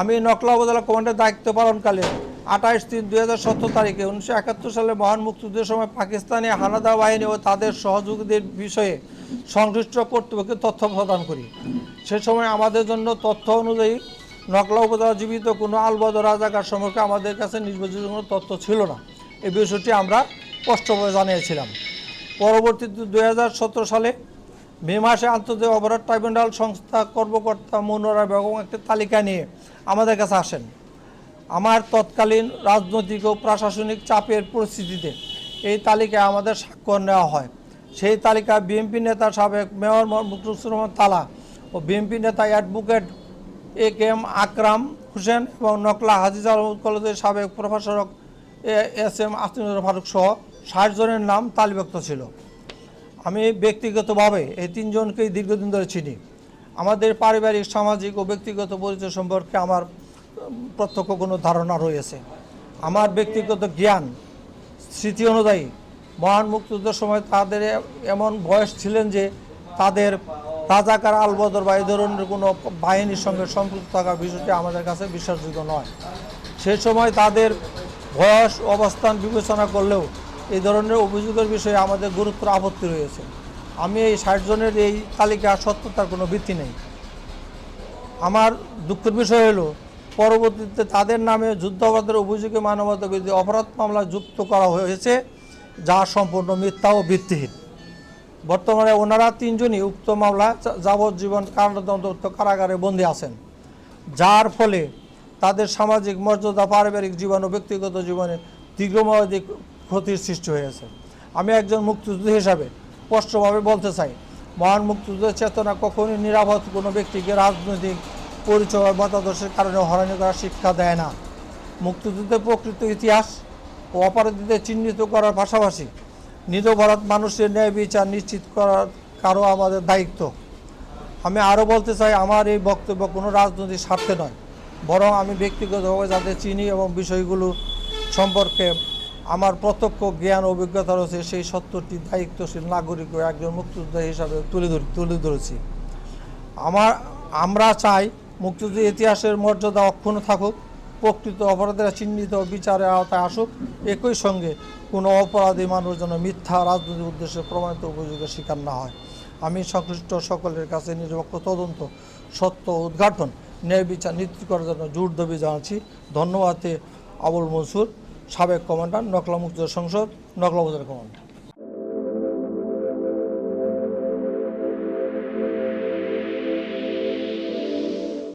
আমি নকলা উপজেলা কমান্ডের দায়িত্ব পালনকালে 28/3/2017 তারিখে 1971 সালে মহান মুক্তিযুদ্ধের সময় পাকিস্তানি হানাদার বাহিনী ও তাদের সহযোগীদের বিষয়ে সংশ্লিষ্ট কর্তৃপক্ষকে তথ্য প্রদান করি। সে সময় আমাদের জন্য তথ্য অনুযায়ী নকলা উপজেলা জীবিত কোনো আলবদর রাজাকার সম্পর্কে আমাদের কাছে নির্ভরযোগ্য কোনো তথ্য ছিল না। এই বিষয়টি আমরা স্পষ্টভাবে জানিয়েছিলাম। পরবর্তীতে 2017 সালে মে মাসে আন্তর্জাতিক অপরাধ ট্রাইব্যুনাল সংস্থা কর্মকর্তা মুনরা বেগম একটি তালিকা নিয়ে আমাদের কাছে আসেন। আমার তৎকালীন রাজনৈতিক ও প্রশাসনিক চাপের পরিস্থিতিতে এই তালিকায় আমাদের স্বাক্ষর নেওয়া হয়। সেই তালিকায় বিএনপি নেতা সাবেক মেয়র মুখলিসুর রহমান তালা ও বিএনপি নেতা অ্যাডভোকেট AK-M আকরাম হোসেন এবং নকলা হাজিজ আলম কলেজের সাবেক প্রফেসর SM আসিনুর ফারুক সহ 60 জনের নাম তালিকাভুক্ত ছিল। আমি ব্যক্তিগতভাবে এই 3 জনকেই দীর্ঘদিন ধরে চিনি। আমাদের পারিবারিক, সামাজিক ও ব্যক্তিগত পরিচয় সম্পর্কে আমার প্রত্যক্ষ কোনো ধারণা রয়েছে। আমার ব্যক্তিগত জ্ঞান স্মৃতি অনুযায়ী মহান মুক্তিযুদ্ধের সময় তাদের এমন বয়স ছিলেন যে তাদের রাজাকার, আলবদর বা এই ধরনের কোনো বাহিনীর সঙ্গে সম্পৃক্ত থাকার বিষয়টি আমাদের কাছে বিশ্বাসযোগ্য নয়। সেই সময় তাদের বয়স, অবস্থান বিবেচনা করলেও এই ধরনের অভিযোগের বিষয়ে আমাদের গুরুতর আপত্তি রয়েছে। আমি এই 60 জনের এই তালিকার সত্যতার কোনো ভিত্তি নেই। আমার দুঃখের বিষয় হলো পরবর্তীতে তাদের নামে যুদ্ধাপরাধের অভিযোগে মানবতা বিরোধী অপরাধ মামলা যুক্ত করা হয়েছে, যা সম্পূর্ণ মিথ্যা ও ভিত্তিহীন। বর্তমানে ওনারা 3 জনই উক্ত মামলা যাবজ্জীবন কারাদণ্ড কারাগারে বন্দী আছেন, যার ফলে তাদের সামাজিক মর্যাদা, পারিবারিক জীবন ও ব্যক্তিগত জীবনে দীর্ঘমেয়াদী ক্ষতির সৃষ্টি হয়েছে। আমি একজন মুক্তিযোদ্ধা হিসাবে স্পষ্টভাবে বলতে চাই, মহান মুক্তিযুদ্ধের চেতনা কখনই নিরাপদ কোনো ব্যক্তিকে রাজনৈতিক পরিচয় বা মতাদর্শের কারণে হয়রানি করার শিক্ষা দেয় না। মুক্তিযুদ্ধের প্রকৃত ইতিহাস ও অপরাধীদের চিহ্নিত করার পাশাপাশি নিরপরাধ মানুষের ন্যায় বিচার নিশ্চিত করার কারো আমাদের দায়িত্ব। আমি আরও বলতে চাই, আমার এই বক্তব্য কোনো রাজনৈতিক স্বার্থে নয়, বরং আমি ব্যক্তিগতভাবে যাদের চিনি এবং বিষয়গুলো সম্পর্কে আমার প্রত্যক্ষ জ্ঞান অভিজ্ঞতা রয়েছে, সেই সত্যটি দায়িত্বশীল নাগরিক ও একজন মুক্তিযোদ্ধা হিসাবে তুলে ধরেছি। আমরা চাই মুক্তিযুদ্ধের ইতিহাসের মর্যাদা অক্ষুণ্ণ থাকুক, প্রকৃত অপরাধীরা চিহ্নিত বিচারের আওতায় আসুক, একই সঙ্গে কোনো অপরাধী মানুষ যেন মিথ্যা রাজনৈতিক উদ্দেশ্যে প্রমাণিত অভিযোগের শিকার না হয়। আমি সংশ্লিষ্ট সকলের কাছে নিরপেক্ষ তদন্ত, সত্য উদ্ঘাটন, ন্যায় বিচার নিশ্চিত করার জন্য জোর দাবি জানাচ্ছি। ধন্যবাদ। আবুল মনসুর, সাবেক কমান্ডার, নকলা মুক্তিযোদ্ধা সংসদ, নকলা উপজেলা কমান্ডার।